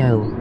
go.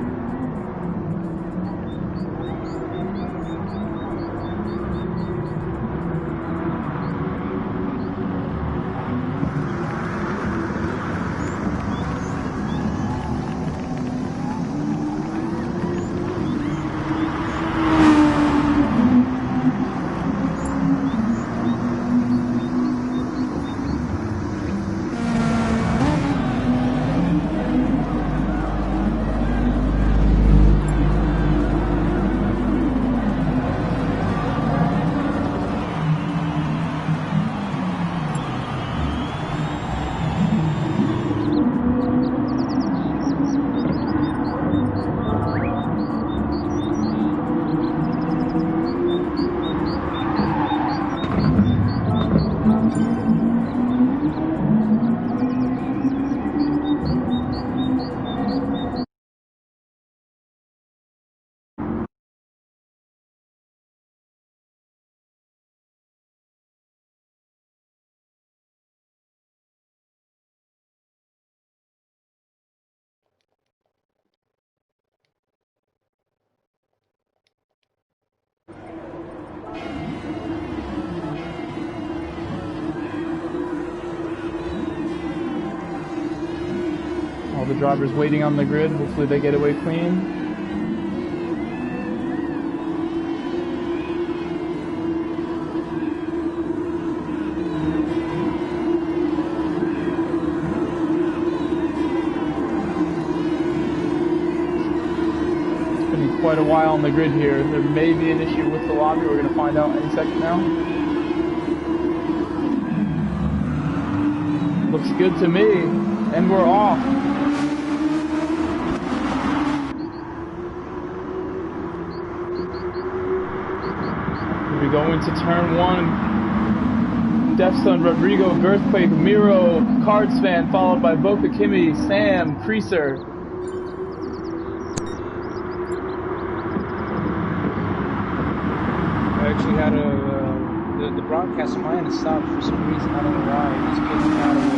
All the drivers waiting on the grid. Hopefully they get away clean. It's been quite a while on the grid here. There may be an issue with the lobby. We're going to find out any second now. Looks good to me. And we're off. We go into turn one. Defson, Rodrigo, Girthquake, Miro, Cards Fan, followed by Boca Kimi, Sam, Creaser. I actually had the broadcast on my end stopped for some reason. I don't know why. It just kicked me out of it.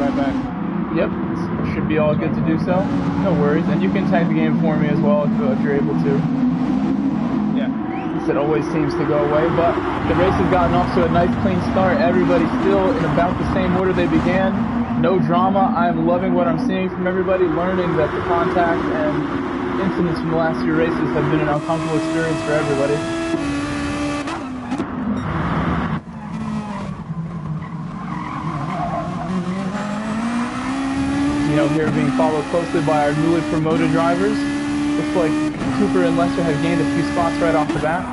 Right back. Yep, should be all good to do so. No worries, and you can tag the game for me as well if you're able to. Yeah. It always seems to go away, but the race has gotten off to a nice clean start. Everybody's still in about the same order they began. No drama. I'm loving what I'm seeing from everybody, learning that the contact and incidents from the last few races have been an uncomfortable experience for everybody. Here being followed closely by our newly promoted drivers. Looks like Cooper and Lester have gained a few spots right off the bat.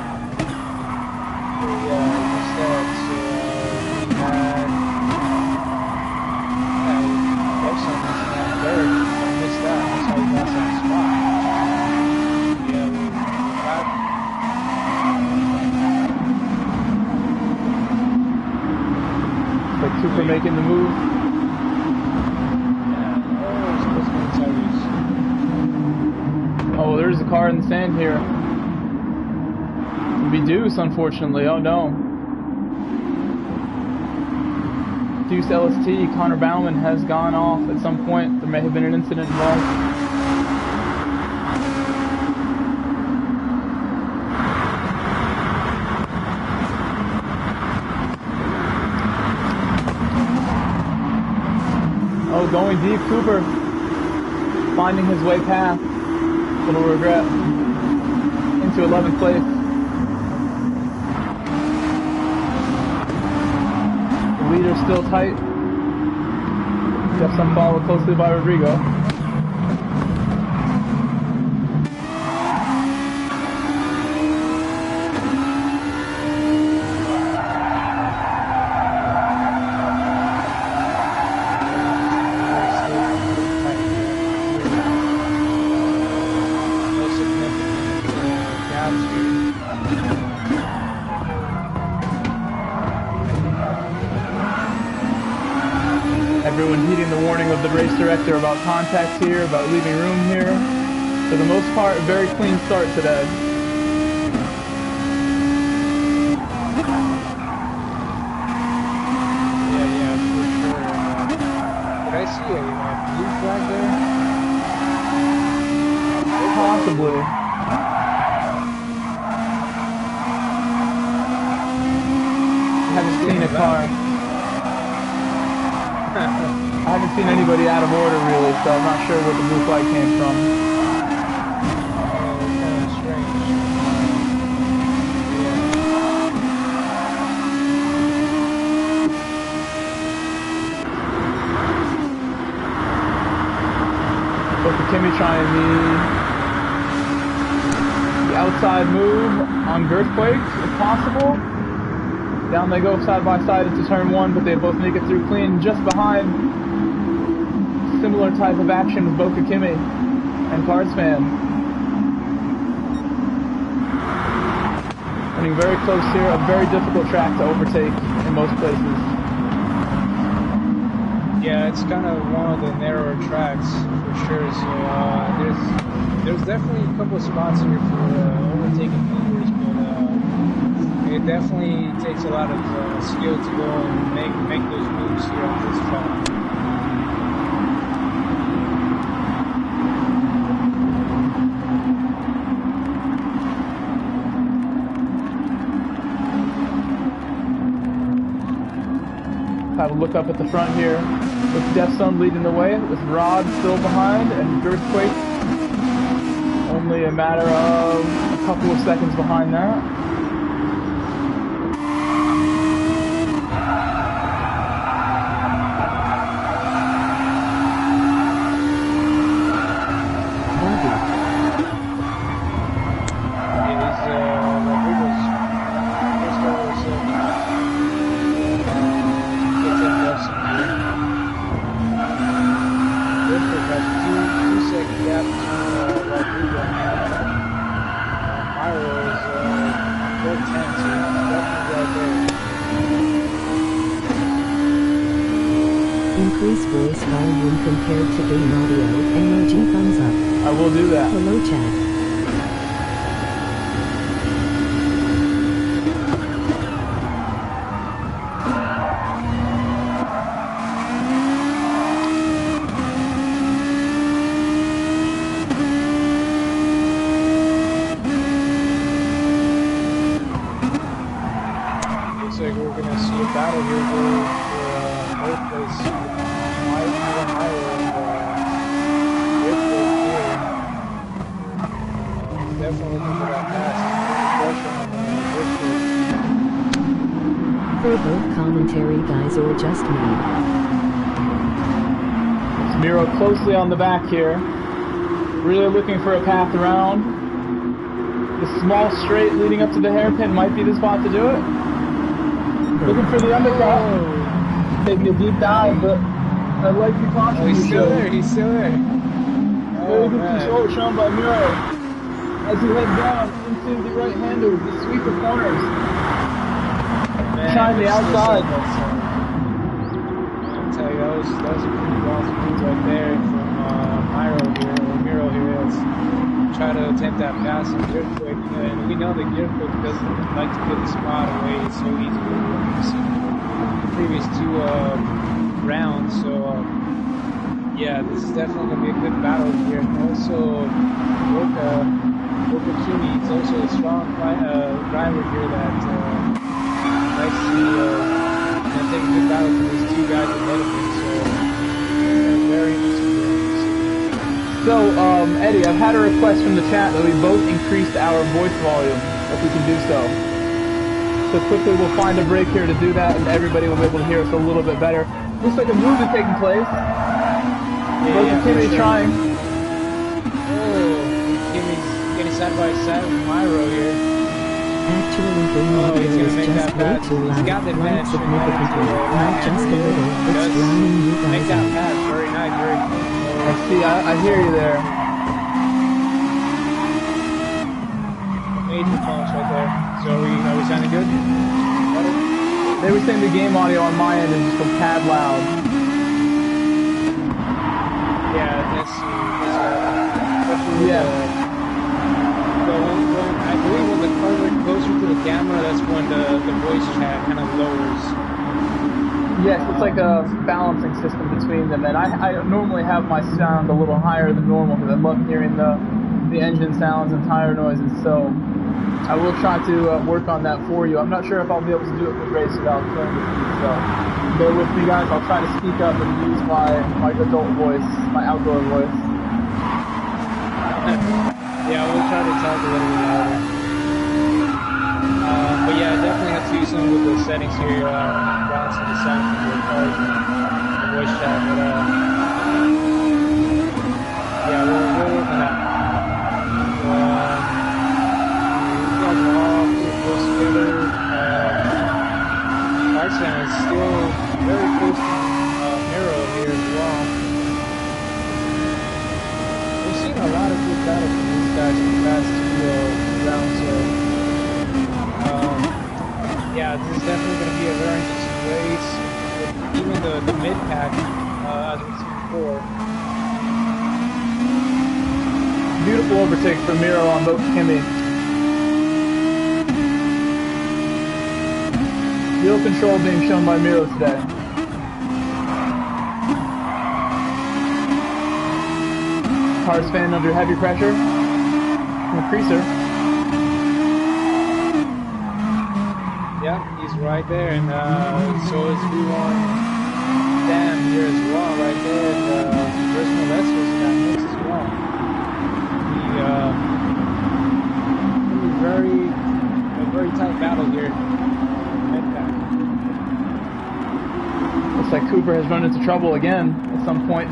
Like Cooper making the move. Oh, there's a car in the sand here. It'll be Deuce, unfortunately. Oh no. Deuce LST, Connor Bauman has gone off at some point. There may have been an incident involved. Oh, going deep, Cooper. Finding his way past. Little regret. Into 11th place. The leader's still tight. Jeffson followed closely by Rodrigo. Everyone heeding the warning of the race director about contacts here, about leaving room here. For the most part, a very clean start today. Yeah, for sure. Did I see a blue flag car. I haven't seen anybody out of order really, so I'm not sure where the blue flag came from. Kind of strange. Kimmy trying the outside move on Gr.3, if possible. Down they go side by side into turn 1, but they both make it through clean. Just behind, similar type of action with Boca Kimmy and Cardsman. Running very close here, a very difficult track to overtake in most places. Yeah, it's kind of one of the narrower tracks for sure. So there's definitely a couple of spots here for overtaking movers, but it definitely takes a lot of skill to go and make those moves here on this track. Have a look up at the front here with Death Zone leading the way, with Rod still behind and Gr.3 only a matter of a couple of seconds behind that. Increase voice volume compared to game audio. Emoji thumbs up. I will do that. Hello chat. Looks like we're gonna see a battle here for both places. Definitely looking for that pass. For both commentary guys or just me. Miro closely on the back here. Really looking for a path around. The small straight leading up to the hairpin might be the spot to do it. Looking for the undercut. Taking a deep dive, but I like the caution. Oh, he's still there. He's still there. Very good control shown by Miro as he heads down into the right-hander, the sweeper corners. Trying the outside. I'll tell you, that was a pretty awesome move right there from Miro here. Let's try to attempt that pass on Gr.3, and we know that Gr.3 doesn't like to give the spot away so easily. We've seen the previous two rounds, so yeah, this is definitely going to be a good battle here. And also, Boca Kimmy is also a strong driver here that likes to take a good battle for these two guys ahead of him. So, very interesting. So, Eddie, I've had a request from the chat that we both increased our voice volume, if we can do so. So quickly we'll find a break here to do that, and everybody will be able to hear us a little bit better. Looks like a move is taking place. Both Kimmy trying. Oh, Kimmy's getting side by side with Myro here. Actually, game audio is just way too loud. Quite significantly, not just a little. It's drowning you guys Make that out. pass. Very nice, very cool. I see, I hear you there. Major pumps right there. So are we sounding good? They were saying the game audio on my end is just a tad loud. Yeah, that's Yeah. I believe when the cars are closer to the camera, that's when the voice chat kind of lowers. Yes, it's like a balancing system between them, and I normally have my sound a little higher than normal because I love hearing the engine sounds and tire noises, so I will try to work on that for you. I'm not sure if I'll be able to do it with race without killing the speed, so bear with me, guys. I'll try to speak up and use my adult voice, my outdoor voice. Yeah, we'll try to talk a little bit louder. But yeah, I definitely have to use some with the settings here, balancing the sound from the cars and the voice chat, but yeah, we'll work on that. Tarzan is still very close to Miro here as well. We've seen a lot of good battles from these guys in the past two rounds, so yeah, this is definitely going to be a very interesting race. Even the mid-pack, as we've seen before. Beautiful overtake from Miro on both Kimi. Wheel control being shown by Miro today. Cars fan under heavy pressure from the creaser. Yeah, he's right there, and so is V1 Dam here as well, right there. And there's no Lester's in that mix as well. A very tight battle here. Looks like Cooper has run into trouble again at some point.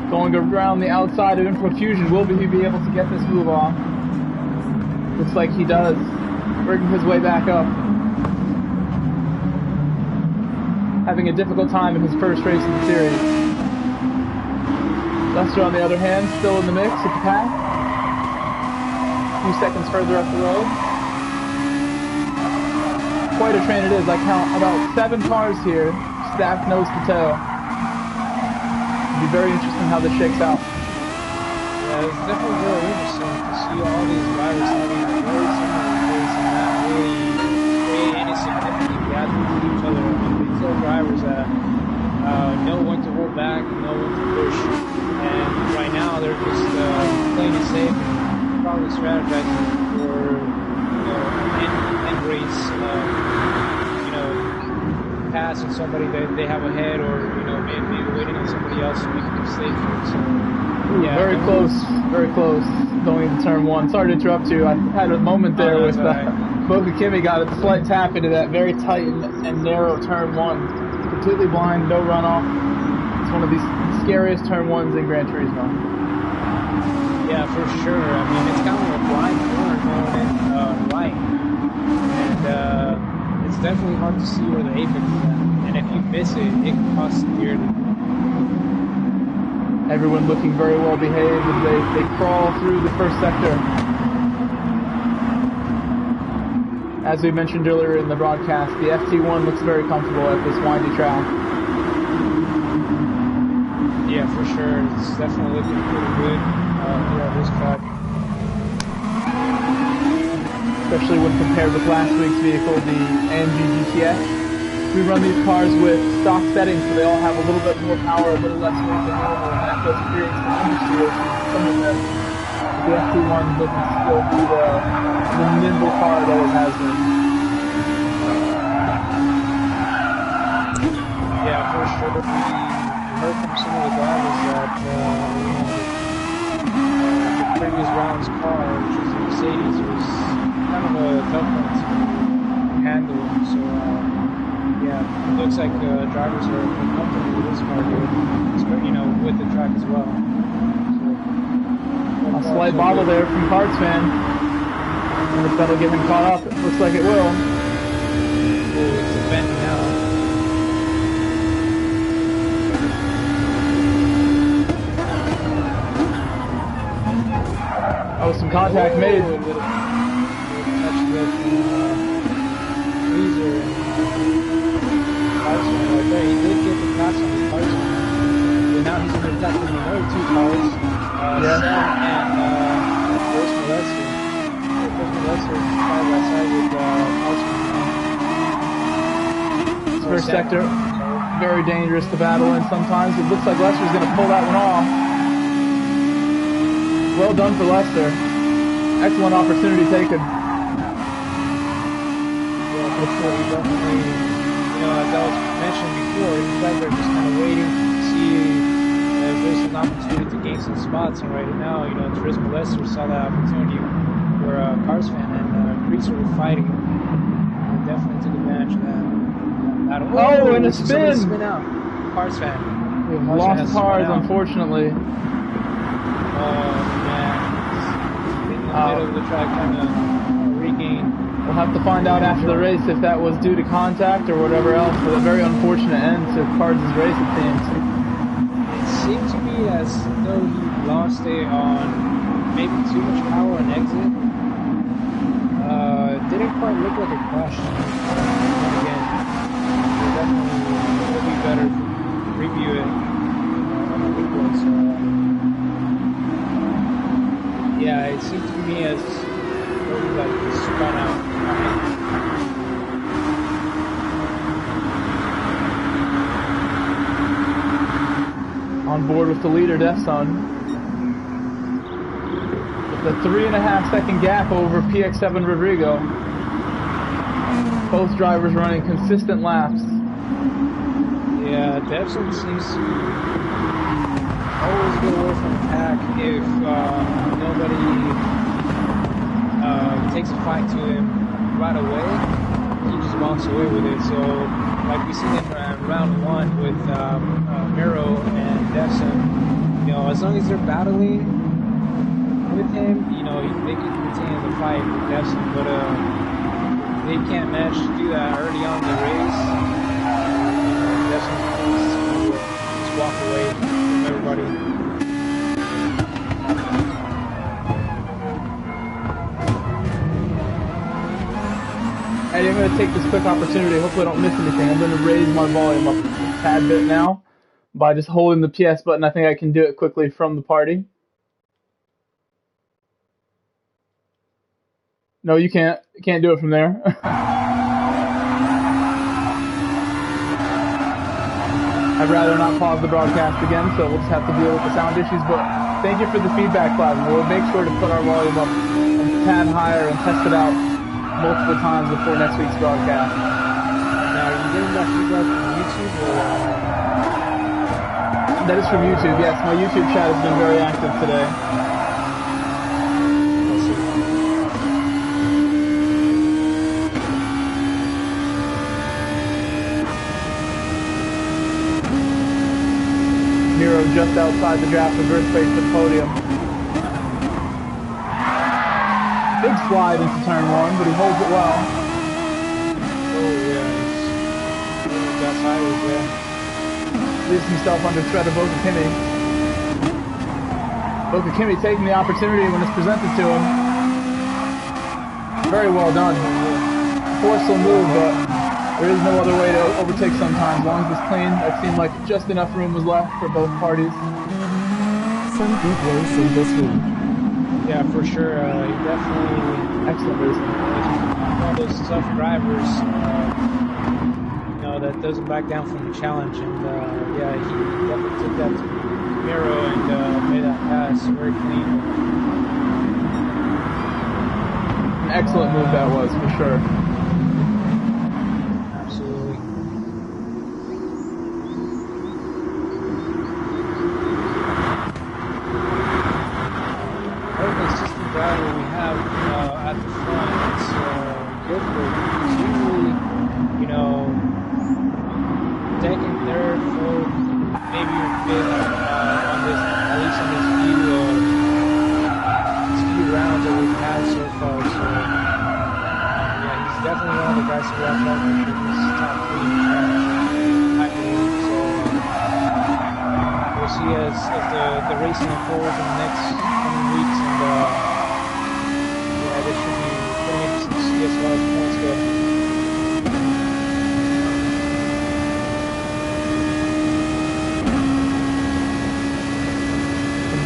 Going around the outside of Infofusion. Will he be able to get this move off? Looks like he does. Working his way back up. Having a difficult time in his first race in the series. Lester, on the other hand, still in the mix at the pack. A few seconds further up the road. Quite a train it is. I count about 7 cars here, stacked nose to tail. It'll be very interesting how this shakes out. Yeah, it's definitely very interesting to see all these drivers having a very similar pace and not really create any significant gap with each other. I mean, these are drivers that know when to hold back and know when to push. And right now they're just playing it safe and probably strategizing for end race. Passing somebody that they have ahead, or maybe waiting on somebody else to make them safer. So yeah, very close going into turn 1. Sorry to interrupt you. I had a moment there with Boca Kimi got a slight tap into that very tight and narrow turn 1. Completely blind, no runoff. It's one of the scariest turn 1s in Gran Turismo. Yeah, for sure. I mean, it's kind of a blind corner going in right, and it's definitely hard to see where the apex is at. And if you miss it, it can cost dearly. Everyone looking very well behaved as they crawl through the first sector. As we mentioned earlier in the broadcast, the FT-1 looks very comfortable at this windy track. Yeah, for sure. It's definitely looking pretty good here on this track. Especially when compared with last week's vehicle, the AMG GTS. We run these cars with stock settings, so they all have a little bit more power, a little less weight than normal, and that does create some industry issues. Some of them, the FT-1 doesn't still be the nimble car it always has been. Yeah, for sure. We heard from some of the drivers that the previous round's car, which was the Mercedes, was kind of a tough one to handle. So yeah, it looks like drivers are comfortable with this car here, with the track as well. So, a slight bobble there from Cards fan. And if that'll get him caught up, it looks like it will. Oh, it's a bend now. Oh, some contact made. He did get the pass on the cars, but now he's protecting the other 2 cars, Sam and Chris Molester. Chris Molester side by side with First sector, very dangerous to battle in sometimes. It looks like Lester's going to pull that one off. Well done for Lester. Excellent opportunity taken. Yeah, definitely, you know, as I was mentioning before, you guys are just kind of waiting to see if there's an opportunity to gain some spots, and right now, you know, Tris Molester saw that opportunity where Cars fan and Greaser were fighting, and definitely took advantage of that. Oh, and a spin! Spin out. Cars fan. We've lost Cars, unfortunately. Oh man, in the middle of the track, trying to regain. We'll have to find out after the race if that was due to contact or whatever else, but a very unfortunate end to Cars' race, it seems. It seemed to me as though he lost it on maybe too much power on exit. It didn't quite look like a crash. Again, definitely would be better to review it on a replay. So, yeah, it seemed to me as though he like spun out. On board with the leader, Death Sun. With a 3.5 second gap over PX7 Rodrigo. Both drivers running consistent laps. Yeah, Debson seems to always get away from the pack if nobody takes a fight to him right away. He just walks away with it. So, like we seen in round one with Miro and Debson, you know, as long as they're battling with him, you know, they can continue the fight with Debson, but they can't manage to do that early on in the race. Debson just walk away from everybody. Hey, I'm going to take this quick opportunity. Hopefully I don't miss anything. I'm going to raise my volume up a tad bit now by just holding the PS button. I think I can do it quickly from the party. No, you can't. You can't do it from there. I'd rather not pause the broadcast again, so we'll just have to deal with the sound issues. But thank you for the feedback, Plasma. We'll make sure to put our volume up a tad higher and test it out multiple times before next week's broadcast. Now, are you getting that feedback from YouTube or? That is from YouTube, yes. My YouTube chat has been very active today. Miro just outside the draft of earthquake to the podium. Big slide into turn one, but he holds it well. Oh yeah, he's got sideways there. Leaves himself under threat of Okakimi. Okakimi taking the opportunity when it's presented to him. Very well done. Forceful move, but there is no other way to overtake sometimes. As long as it's clean, it seemed like just enough room was left for both parties. Some good racing this week. Yeah, for sure. He definitely excellent racing. One of those tough drivers, you know, that doesn't back down from the challenge. And yeah, he definitely took that to Miro and made that pass very clean. An excellent move that was, for sure.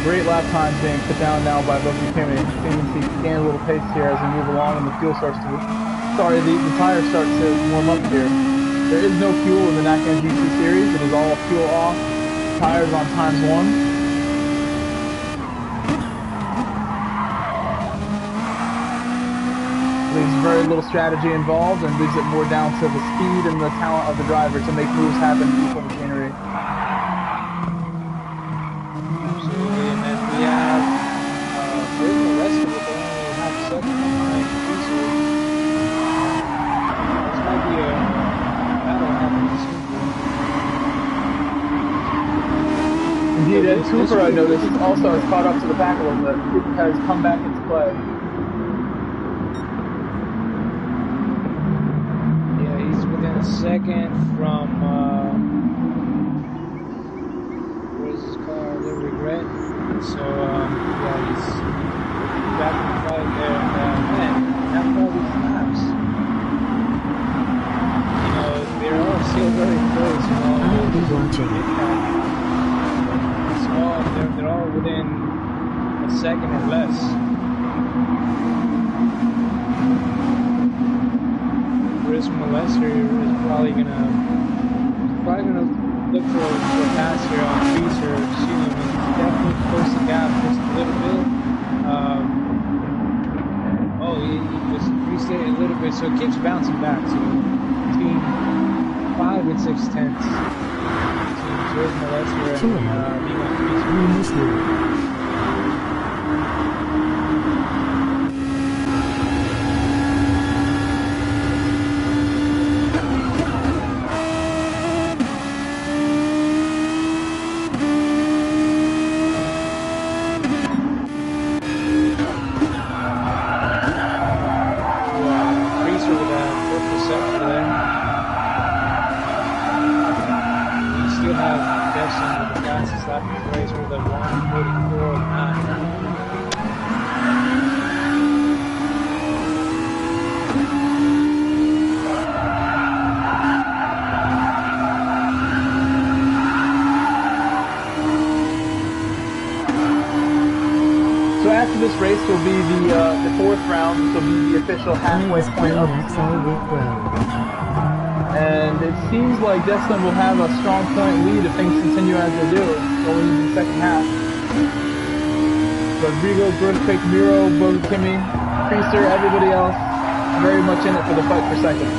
Great lap times being put down now by Okakimi. Seems he gained a little pace here as we move along and the fuel starts to... Sorry, the tires start to warm up here. There is no fuel in the NACAM GT series. It is all fuel off. Tires on ×1. Leaves very little strategy involved and leaves it more down to the speed and the talent of the driver to make moves happen in equal machinery. Absolutely, and then we have Original Rescue with only half a second behind Cruiser. This might be a battle happening soon. Indeed, Ed Cooper, I noticed, also has caught up to the pack a little bit. Cooper has come back into play. Yeah, he's within a second from, what is his car? Little Regret. So, yeah, he's back in the fight there. And, man, after all these laps, you know, they're all still very close. You know, I'll be watching. They're all within a second or less. Chris Molester is probably gonna look for a pass here on Cruiser. Definitely close the gap just a little bit. He just increased it a little bit, so it keeps bouncing back. So between 5 and 6 tenths. George Molester and V1 This race will be the fourth round. This will be the official halfway point of and it seems like Destin will have a strong point lead if things continue as they do going into the second half. Rodrigo, Gr.3, Miro, Kimi, Creaser, everybody else very much in it for the fight for second.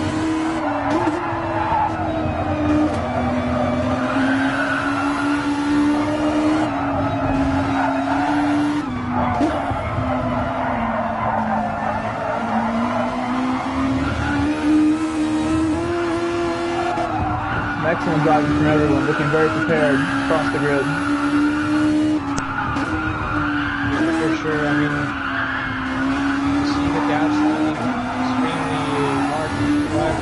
Excellent driving from everyone, looking very prepared across the grid. For sure, I mean, you see the dash line extremely hard to drive.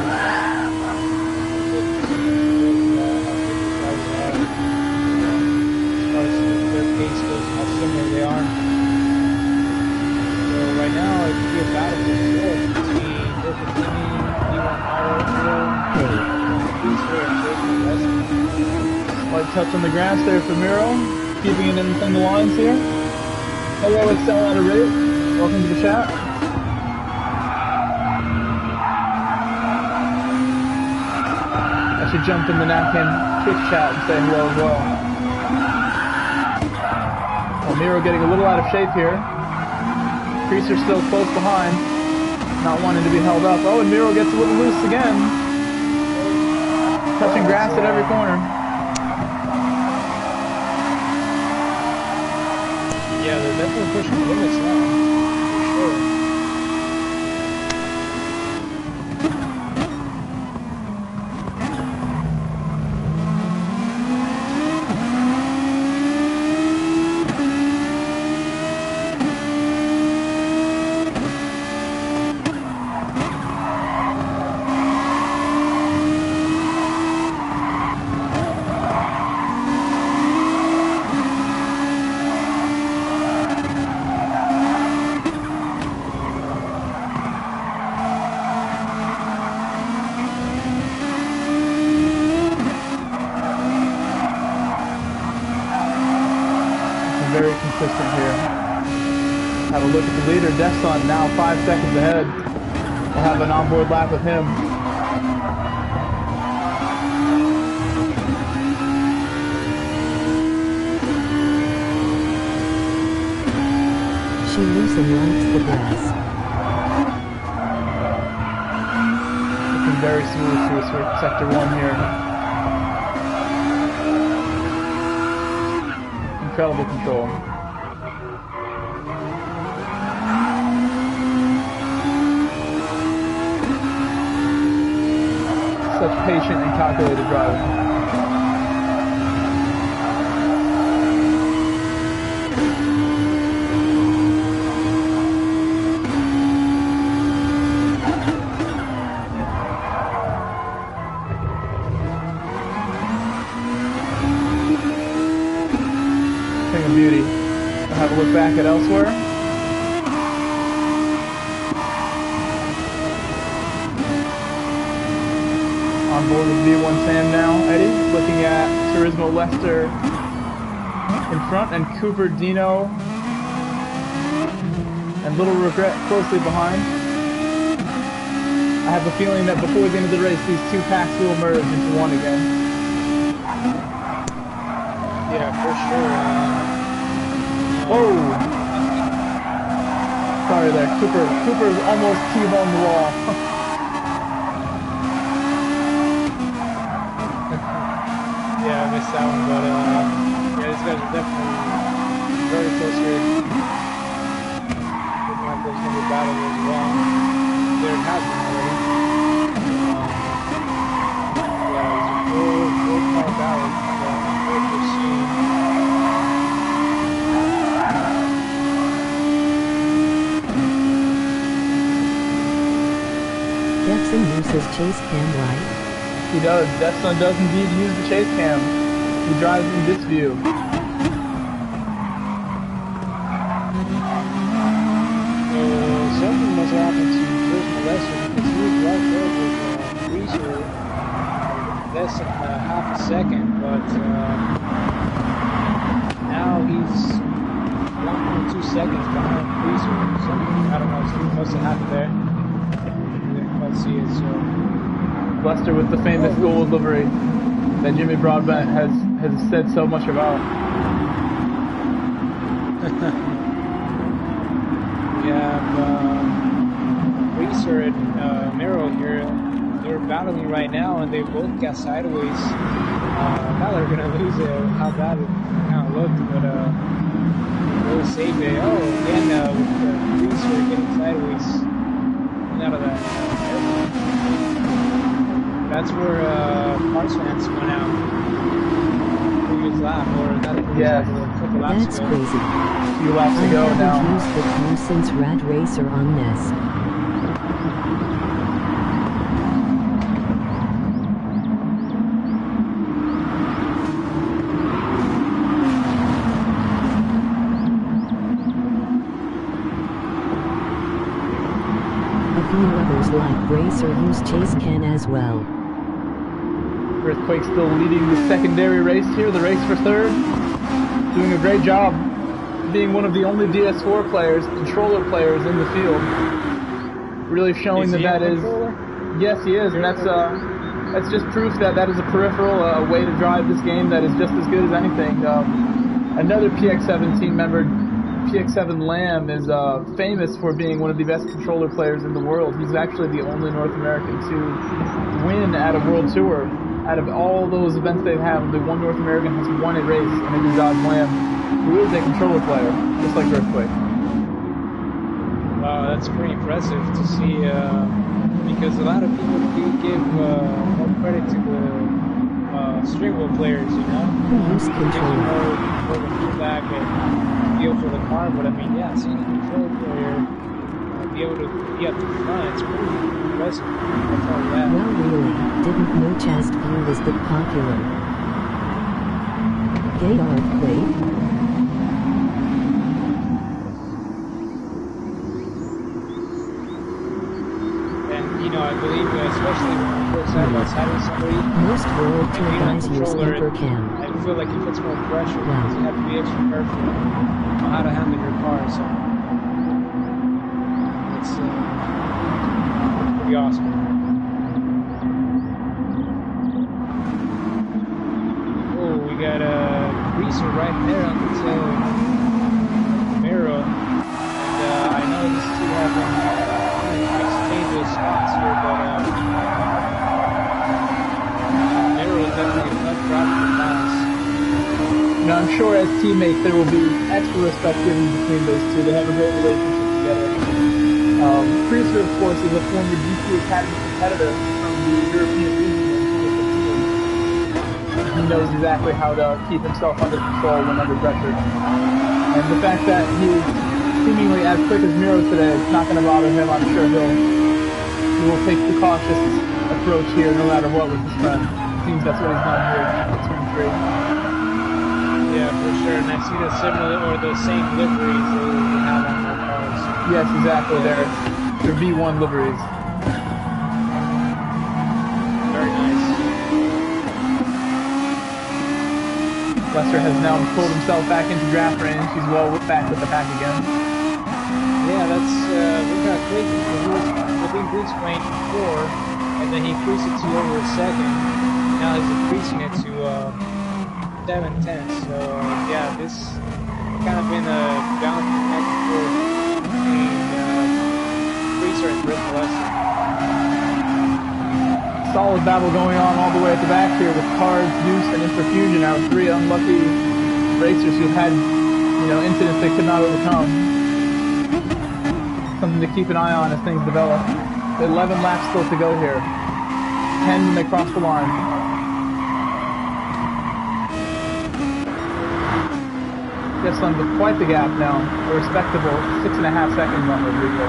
As far as their pace goes, how similar they are. So right now, it could be a battle for sure between Dirk and Timmy, D1 Auto, Light touch on the grass there for Miro, keeping it in the lines here. Hello, Excel out of rate. Welcome to the chat. I should jump in the NACAM Twitch chat and say hello as well. Miro getting a little out of shape here. Creaser still close behind, not wanting to be held up. Oh, and Miro gets a little loose again. Touching grass at every corner. Yeah, they're definitely pushing the limits now, for sure. Very consistent here. Have a look at the leader, Destin, now 5 seconds ahead. We'll have an onboard lap with him. She loosely likes the grass. very smooth through sector 1 here. Incredible control. Such patient and calculated driving. Thing of beauty. I'll have a look back at elsewhere. On board with V1 Sam now, Eddie, looking at Turismo Lester in front and Cooper Dino and Little Regret closely behind. I have a feeling that before the end of the race, these two packs will merge into one again. Yeah, for sure. Whoa! Sorry there, Cooper's almost T-boned the wall. Yeah, I missed that one, but yeah, these guys are definitely very close here. Looking like there's gonna be battle as well. There has been already. Yeah, it's a full car battle. What we're seeing. Jepson uses chase cam right. He does. Jepson does indeed use the chase cam. He drives in this view. Something must have happened to Turismo Lester because he was right there with Greaser less than half a second, but now he's 1.2 seconds behind Greaser. Something, I don't know, something must have happened there. Didn't quite see it, so. Lester with the famous gold livery that Jimmy Broadbent has said so much about. We have Greaser and Miro here. They're battling right now, and they both got sideways. Now they're gonna lose it. How bad it kind of looked, but they'll save it. Oh, again with Greaser getting sideways out of that. That's where Parsons went out. Previous lap, or not a previous lap, but a couple laps That's ago. crazy. A few laps to go I now. haven't used the Parsons Rad Racer on Nest. A few others like Racer use chase can as well. Earthquake still leading the secondary race here, the race for third. Doing a great job being one of the only DS4 players, controller players in the field. Really showing that is... Yes, he is, and that's just proof that that is a peripheral, a way to drive this game that is just as good as anything. Another PX7 team member, PX7 Lamb, is famous for being one of the best controller players in the world. He's actually the only North American to win at a World Tour. Out of all those events they've had, only one North American has won a race, and it is Dodge Lamb, who is a controller player, just like Earthquake. Wow, that's pretty impressive to see, because a lot of people do give more credit to the steering wheel players, you know? Who use controller? More the feedback and feel for the car, but I mean, yeah, seeing a controller player be able to be up to the front, it's pretty impressive. That's all that. Well, really, didn't know chest view was that popular. Gay Earthquake? And, you know, I believe, especially when you go side by side with somebody, Most World Tour being a guys use controller, Hypercam. I feel like it puts more pressure because you have to be extra careful on how to handle your car, so it's pretty awesome. Oh, we got a greaser right there on the tail of Miro, and I know these two have been exchanged spots here, but I'm sure as teammates there will be extra respect given between those two. They have a great relationship together. Gr.3, of course, is a former GP Academy competitor from the European region in 2015. He knows exactly how to keep himself under control when under pressure. And the fact that he's seemingly as quick as Miro today, it's not going to bother him. I'm sure he will take the cautious approach here no matter what with his friend. It seems that's what he's done here in Turn 3. Yeah, for sure. And I see the similar or the same liveries they have on their cars. Yes, exactly. They're V1 liveries. Very nice. Lester has now pulled himself back into draft range. He's well back with the pack again. Yeah, that's we got crazy. He was within boost range before, and then he increased it to over a second. Now he's increasing it to 7/10. So yeah, this kind of been a bouncing back and forth between Freezer and Lester. Solid battle going on all the way at the back here with Cards, Deuce, and Infusion out. 3 unlucky racers who've had, incidents they could not overcome. Something to keep an eye on as things develop. 11 laps still to go here. 10 when they cross the line. Jesslyn with quite the gap now. A respectable 6.5 seconds on Rodrigo.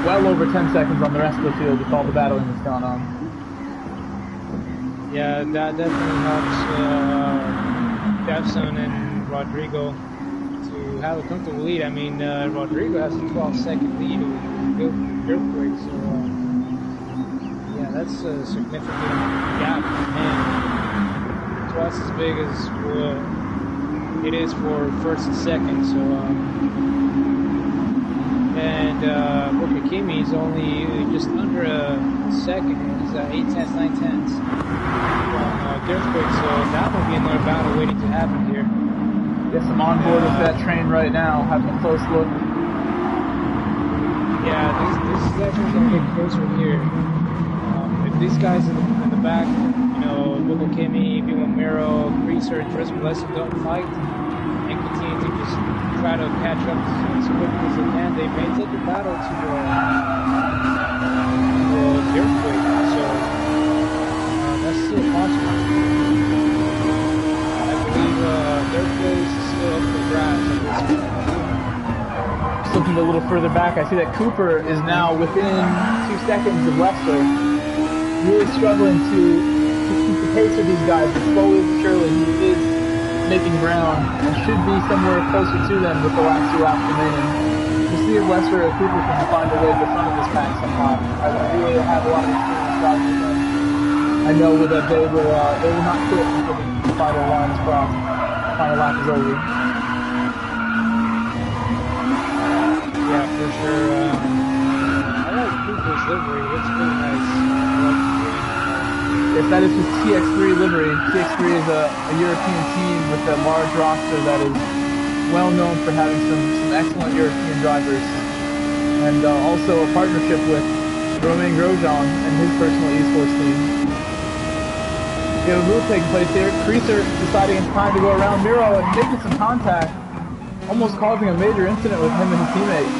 Well over 10 seconds on the rest of the field with all the battling that's gone on. Yeah, that definitely helps Jefferson and Rodrigo to have a comfortable lead. I mean, Rodrigo has a 12-second lead with Gr.3, so yeah, that's a significant gap for him. Twice as big as it is for first and second, so and Bukakimi is only just under a second. He's at 8/10, 9/10 from Gr.3, so that will be another battle waiting to happen here. Yes, I'm on board with that train right now, having a close look. Yeah, this is actually going to get closer here. If these guys in the back, Bukakimi, B1 Miro, Freezer, and Lester don't fight and continue to just try to catch up as quickly as they can, they may take the battle to Gr.3. So that's still possible. I believe Gr.3 is still up for grabs at this point. Just looking a little further back, I see that Cooper is now within 2 seconds of Lester. Really struggling to keep the pace of these guys, but slowly but surely he is making ground and should be somewhere closer to them with the last 2 laps remaining. We'll see if Lester or Cooper can find a way to the front of this pack somehow. I really have a lot of experience driving with them. I know that they will not quit until the final line is crossed. The final lap is over. Yeah, for sure. I like Cooper's livery. It's really nice. Yes, that is his TX3 livery. TX3 is a European team with a large roster that is well known for having some excellent European drivers. And also a partnership with Romain Grosjean and his personal esports team. We have a move taking place here. Freezer deciding it's time to go around Miro and making some contact, almost causing a major incident with him and his teammate.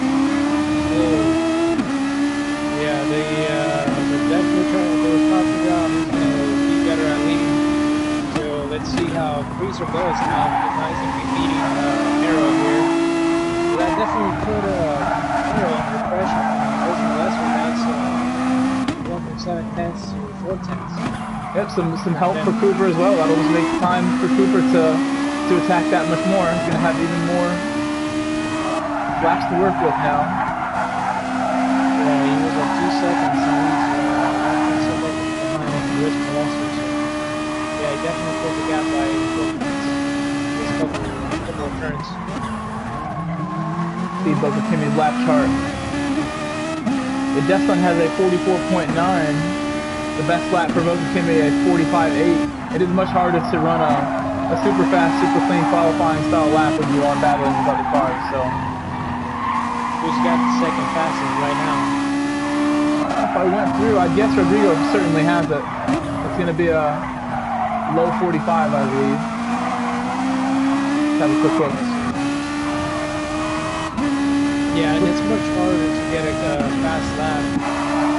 Yeah, they're definitely trying to do a proper job. Be better at leading. So let's see how Freezer goes now. Because he's going to be leading Miro here. So that definitely put Miro under pressure. Lester now, 1 from 7/10 to 4/10. Yep, some help for Cooper as well. That'll just make time for Cooper to attack that much more. He's going to have even more laps to work with now. Yeah, he was at 2 seconds, and he's wrapping himself up behind the risk of Lester. So, yeah, he definitely pulled the gap by 4 minutes. Just a couple of turns. See Bukakimi's lap chart. The Jesslyn has a 44.9. The best lap for Bukakimi a 45.8. It is much harder to run a super fast, super clean qualifying style lap when you are battling with other cars. So who's got the second fastest right now? If I went through, I guess Rodrigo certainly has it. It's going to be a low 45, I believe. have a quick look. Yeah, and it's much harder to get a fast lap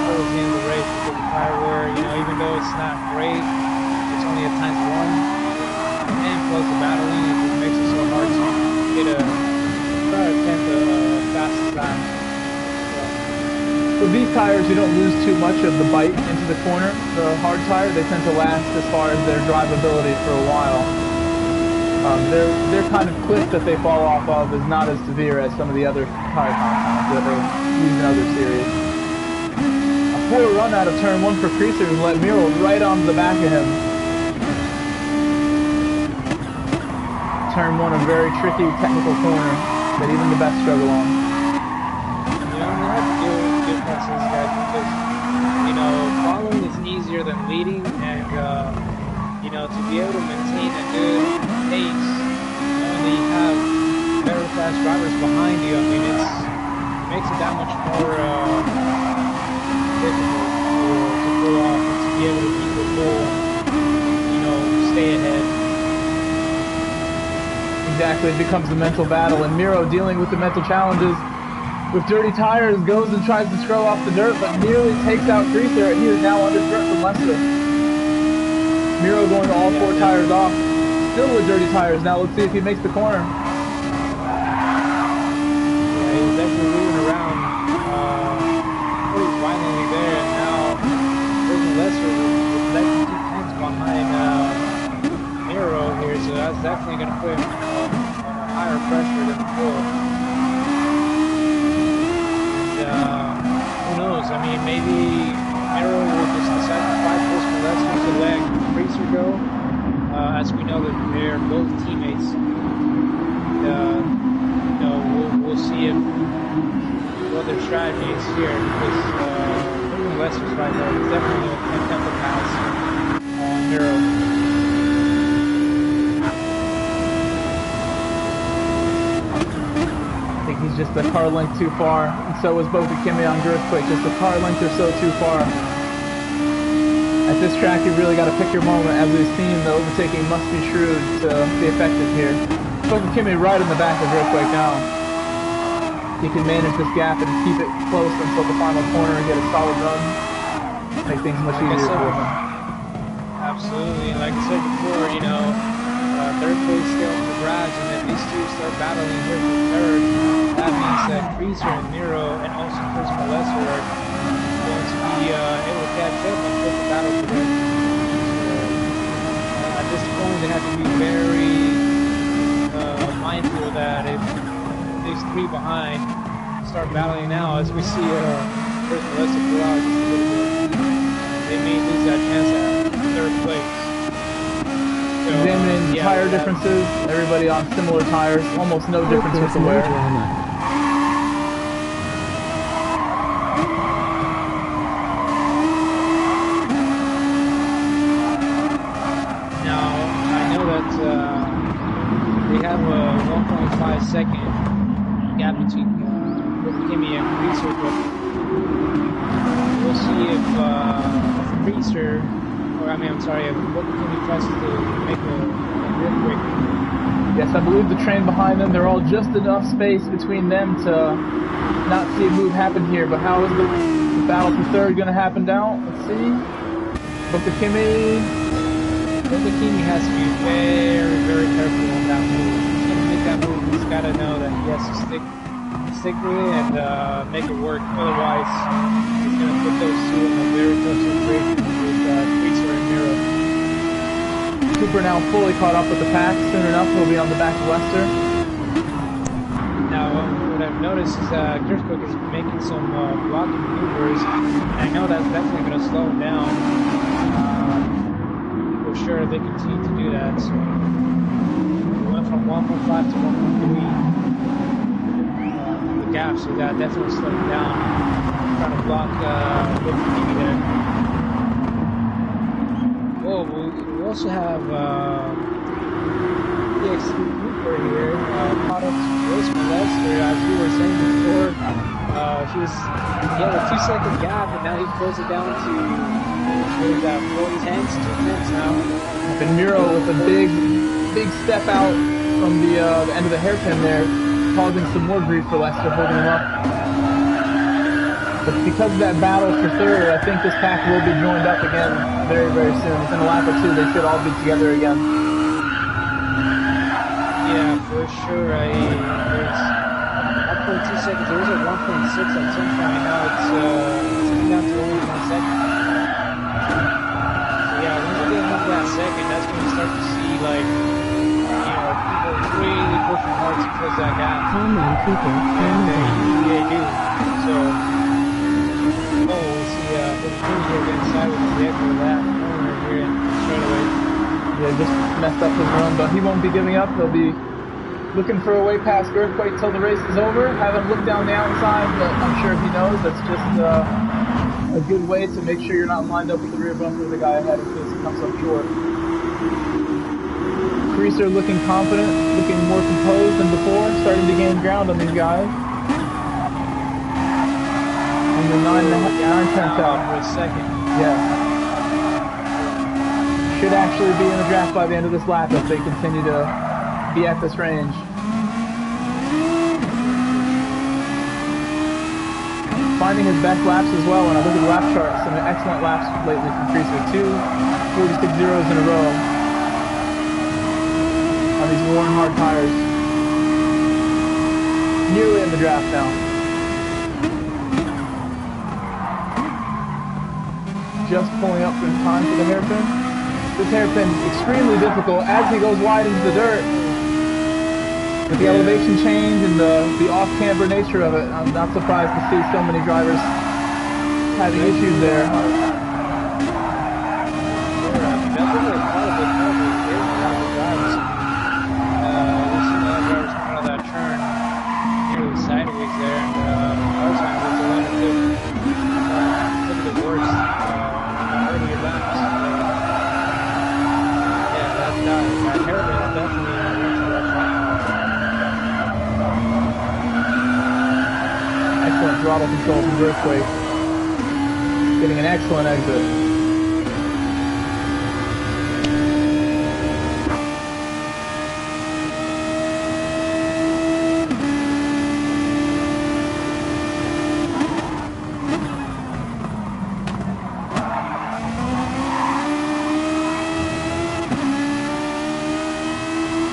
towards the end of the race because the tire wear, you know, even though it's not great, it's only at times 1. And plus the battling, it just makes it so hard to get try to attempt the fastest lap. With these tires, you don't lose too much of the bite into the corner. The hard tire, they tend to last as far as their drivability for a while. Their kind of cliff that they fall off of is not as severe as some of the other tire compounds that are used in other series. A poor run out of turn 1 for Creaser who let Miro right onto the back of him. Turn 1, a very tricky technical corner that even the best struggle on. You know, I have to give props to these guys because, you know, following is easier than leading, and you know, to be able to maintain a good pace when you have very fast drivers behind you, I mean, it makes it that much more difficult to pull off and to be able to keep the goal, you know, stay ahead. Exactly, it becomes a mental battle, and Miro, dealing with the mental challenges with dirty tires, goes and tries to scroll off the dirt, but nearly takes out Creaser, and he is now under threat from Lester. Miro going to all 4 tires off, still with dirty tires. Now let's see if he makes the corner. Yeah, he's definitely moving around pretty violently there, and now Lester with less than 2 tenths behind Miro here, so that's definitely going to put him on a higher pressure than before. And who knows? I mean, maybe Miro will just decide to fight this for Lester to let Creaser go, as we know that they're both teammates. And, you know, we'll see what their strategy is here, because Lester's right there. He's definitely going to attempt to pass Miro. I think he's just a car length too far, and so was both Kimi on Gr.3, just a car length or so too far. At this track, you really got to pick your moment. As we've seen, the overtaking must be shrewd to be effective here. Both Kimi right in the back of Gr.3 now. He can manage this gap and keep it close until the final corner and get a solid run. Make things much easier for him. Absolutely, and like I said before, you know, third place still in the garage, and if these two start battling here for third, that means that Creaser and Miro and also Chris Lester are going to be able to catch up and put the battle to them. So, at this point, they have to be very mindful that if these 3 behind start battling now, as we see Chris Lester go out just a little bit, they may lose that chance at third place. Examining tire differences, everybody on similar tires, almost no difference with the wear. Now, I know that we have a 1.5 second gap between Kimi and Creaser, but we'll see if Creaser, or I mean, I'm sorry, if Kimi tries to make a real quick. Yes, I believe the train behind them, they're all just enough space between them to not see a move happen here, but how is the battle for third going to happen now? Let's see. Kimi has to be very, very careful on that move. He's going to make that move, he's got to know that he has to stick with it and make it work. Otherwise, he's going to put those two in a very tough situation with Creaser and Miro. Cooper now fully caught up with the pack. Soon enough, he'll be on the back of Lester. Now, what I've noticed is Gr.3 is making some blocking maneuvers, and I know that's definitely going to slow him down. For sure, they continue to do that. So we went from 1.5 to 1.3. The gap, so that definitely slowed him down. Trying to block Kimi there. Oh, we also have DX Cooper here, caught up to Chris Lester, as we were saying before. He had a 2-second gap, and now he closed it down to 4 tenths, 2 tenths now. And Miro with a big step out from the end of the hairpin there, causing some more grief for Lester, holding him up. But because of that battle for third, I think this pack will be joined up again very, very soon. Within a lap or two, they should all be together again. Yeah, for sure. There's 1.2 seconds. There was a 1.6 at some point. Now it's coming down to only 1 second. So yeah, once we get into that second, that's when you start to see like, people really pushing hard to close that gap. Come on, people. And they do. So, we'll see the crews are getting inside with the edge of that corner here straight away. Yeah, just messed up his run, but he won't be giving up. He'll be looking for a way past Gr.3 till the race is over. Haven't looked down the outside, but I'm sure he knows that's just a good way to make sure you're not lined up with the rear bumper of the guy ahead in case he comes up short. Greaser looking confident, looking more composed than before, starting to gain ground on these guys. And the 9/10 out for a second. Yeah. Should actually be in the draft by the end of this lap if they continue to be at this range. Finding his best laps as well. When I look at the lap chart, some excellent laps lately from Greaser. 2 46.0s in a row on these worn hard tires. Nearly in the draft now. Just pulling up in time for the hairpin. This hairpin is extremely difficult as he goes wide into the dirt. With the elevation change and the off-camber nature of it, I'm not surprised to see so many drivers having issues there. Throttle control from Gr.3. Getting an excellent exit.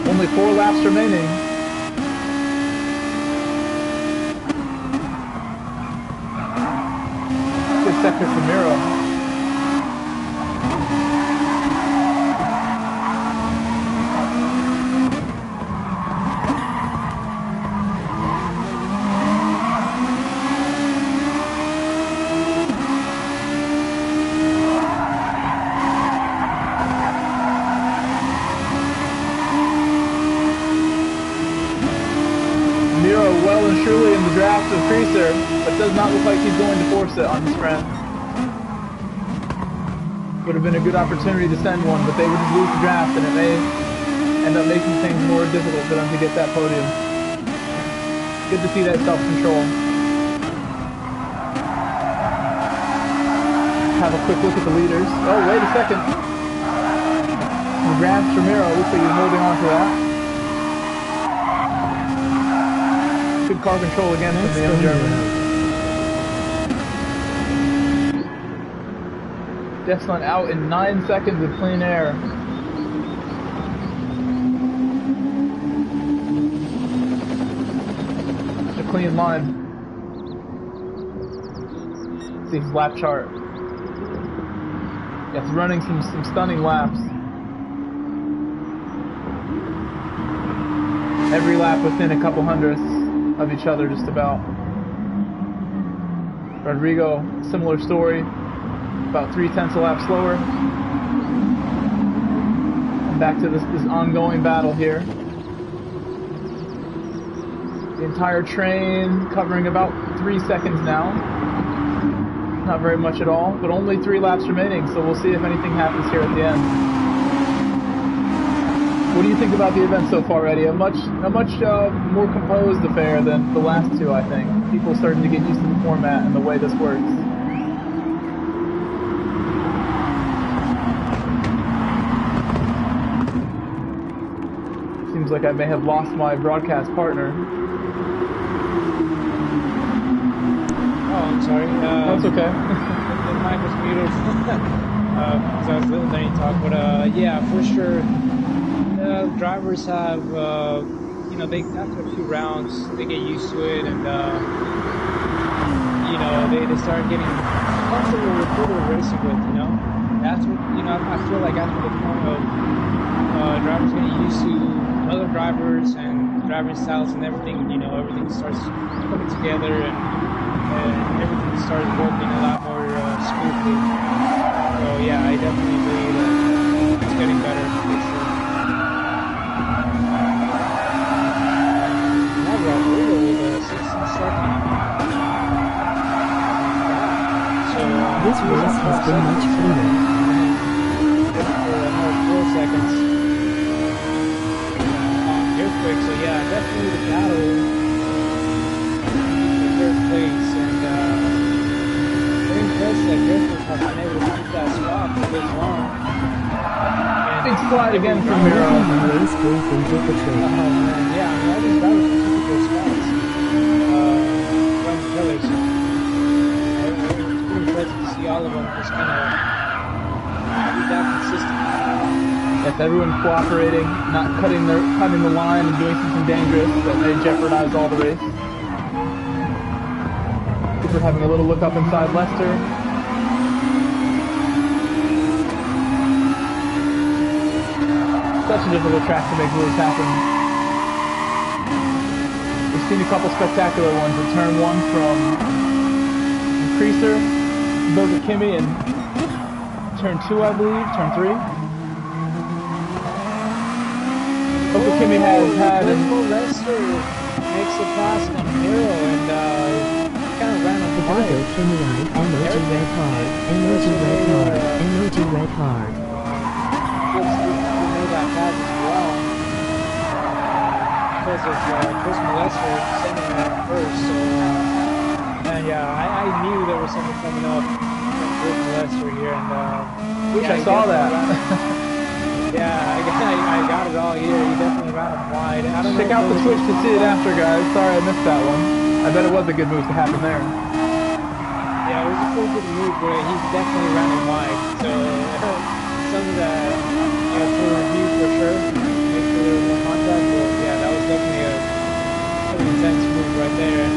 Only 4 laps remaining. Sector for Miro. Miro well and truly in the draft of Greaser, but does not look like he's going to force it on his friend. Would have been a good opportunity to send one, but they would just lose the draft, and it may end up making things more difficult for them to get that podium. Good to see that self-control. Have a quick look at the leaders. Oh, wait a second. Grant Tremiro looks like he's holding on to that. Good car control again from the young German. Excellent out in 9 seconds with clean air. Just a clean line. See his lap chart. It's running some stunning laps. Every lap within a couple hundredths of each other, just about. Rodrigo, similar story. About 3/10 a lap slower. And back to this ongoing battle here. The entire train covering about 3 seconds now. Not very much at all, but only 3 laps remaining, so we'll see if anything happens here at the end. What do you think about the event so far, Eddie? A much more composed affair than the last 2, I think. People starting to get used to the format and the way this works. seems like I may have lost my broadcast partner. Oh, I'm sorry. That's okay. The mic was muted because I was letting you talk. But yeah, for sure, drivers have, you know, they after a few rounds, they get used to it, and you know, they start getting comfortable with who they're racing with. You know, that's what, you know. I feel like after the point of drivers getting used to other drivers and driving styles and everything, you know, everything starts coming together and everything starts working a lot more smoothly. So yeah, I definitely believe that it's getting better. That got over with 16 seconds. So This race has been much cleaner. For another 4 seconds. Here quick, so yeah, definitely the battle. Third place, and very impressed that Gr.3 has been able to keep that spot for this long. Big slide again from Miro. Race goal from Gr.3. Oh man, yeah, I mean, all these drivers can keep their spots from the pillars. It's pretty impressive to see all of them just kind of be that consistent. Yes, everyone cooperating, not cutting the line and doing something dangerous that may jeopardize all the race. Cooper having a little look up inside Lester. Such a difficult track to make moves happen. We've seen a couple spectacular ones in turn 1 from Creaser, Gr.3, and turn 2, I believe, turn 3. Gr.3 has had Lester makes a pass on Miro, and kind of ran on the Chicago Kimi right, emoji red hard, emoji red hard, emoji red hard. Made that pass as well because of Chris Lester sending that first. So, and yeah, I knew there was something coming up from Chris Lester here, and which I saw that. Yeah, I got it all here. He definitely ran him wide. I don't Check out the Twitch to see it after, guys. Sorry I missed that one. I bet it was a good move to happen there. Yeah, it was a pretty good move, but he definitely ran him wide. So some of that, you know, for review for sure. Make sure there was no contact. But yeah, that was definitely a pretty intense move right there. And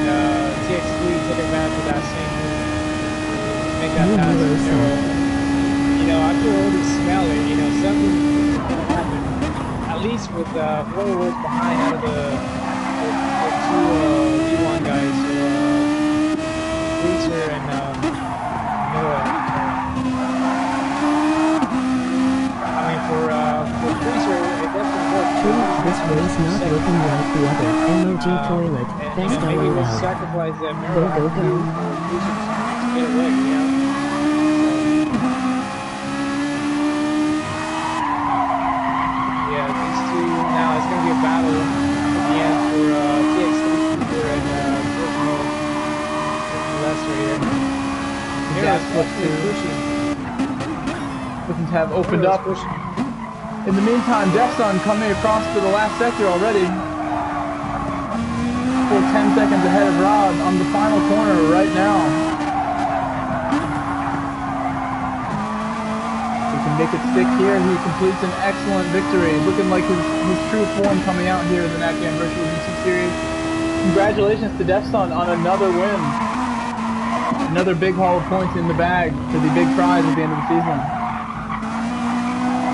TX3 took advantage of that same move to make that pass to Miro. You know, I could already smell it. You know, something gonna happen. At least with 4 rows behind out of the 2 V1 guys, so Creaser and Noah. I mean, for Creaser, it definitely worked. This race not looking like the other. Emoji toilet. Best maybe we'll LOL. sacrifice that Miro Go. for Creaser to get away, you know? Now it's going to be a battle at the end for TX3 Cooper and Lester here. Miro's pushing. Looking to have opened up. In the meantime, Defson coming across to the last sector already. Full 10 seconds ahead of Rod on the final corner right now. Make it stick here. He completes an excellent victory. Looking like his true form coming out here in the NACAM Virtual GT Series. Congratulations to Defson on another win. Another big haul of points in the bag for the big prize at the end of the season.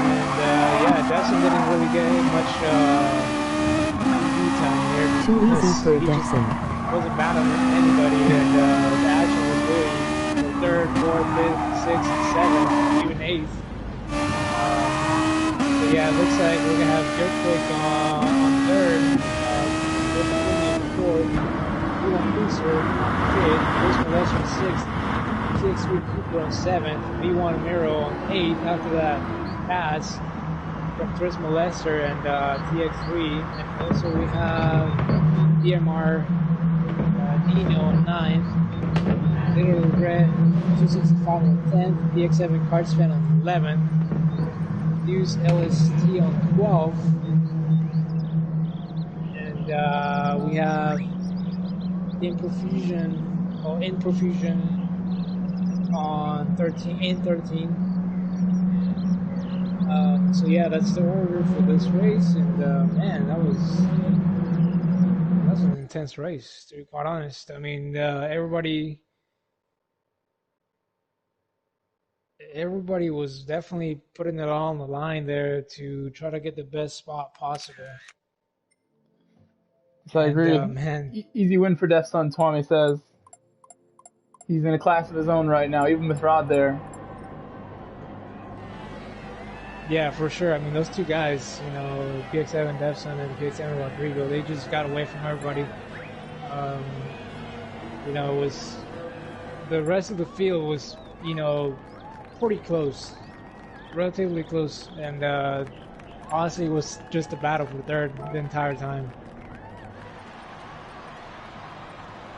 And yeah, Defson didn't really get much time here. Too easy for Defson. Wasn't battling anybody, and the action was really for 3rd, 4th, 5th, 6th, 7th, even 8th. Yeah, it looks like we're going to have Gr.3 on 3rd, on 4th, V1 Creaser on 5th, Chris Lester on 6th, TX3 Cooper on 7th, V1 Miro on 8th after that pass from Chris Lester and TX3. And also we have DMR Dino on 9th, Little Red 265 on 10th, DX7 Cardspan on 11th. Use LST on 12th, we have in perfusion on 13. So yeah, that's the order for this race, and man, that was an intense race, to be quite honest. I mean, everybody was definitely putting it all on the line there to try to get the best spot possible. So I agree. Man, easy win for Death Sun. Tommy says he's in a class of his own right now, even with Rod there. Yeah, for sure. I mean, those two guys, you know, PX7 Death Sun and PX7 Rodrigo, they just got away from everybody. You know, it was the rest of the field was, you know, pretty close, relatively close, and honestly, it was just a battle for third the entire time.